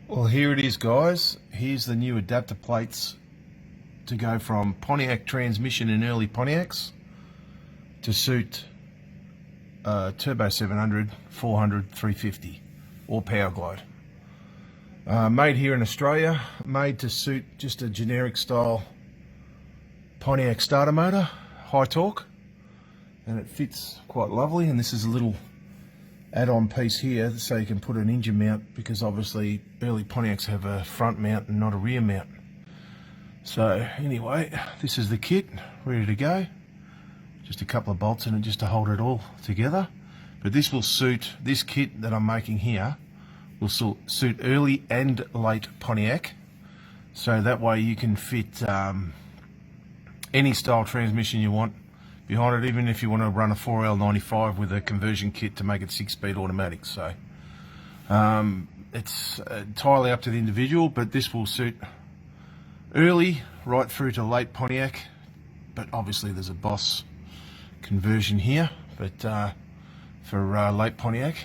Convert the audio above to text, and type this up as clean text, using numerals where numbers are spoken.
Well, here it is, guys. Here's the new adapter plates to go from Pontiac transmission in early Pontiacs to suit Turbo 700, 400, 350 or Power Glide. Made here in Australia, made to suit just a generic style Pontiac starter motor, high torque, and it fits quite lovely. And this is a little add-on piece here so you can put an engine mount, because obviously early Pontiacs have a front mount and not a rear mount. So anyway, this is the kit ready to go. Just a couple of bolts in it just to hold it all together. But this will suit, this kit that I'm making here will suit early and late Pontiac, so that way you can fit any style transmission you want behind it, even if you want to run a 4L95 with a conversion kit to make it 6-speed automatic. So it's entirely up to the individual, but this will suit early right through to late Pontiac. But obviously there's a Boss conversion here, but for late Pontiac.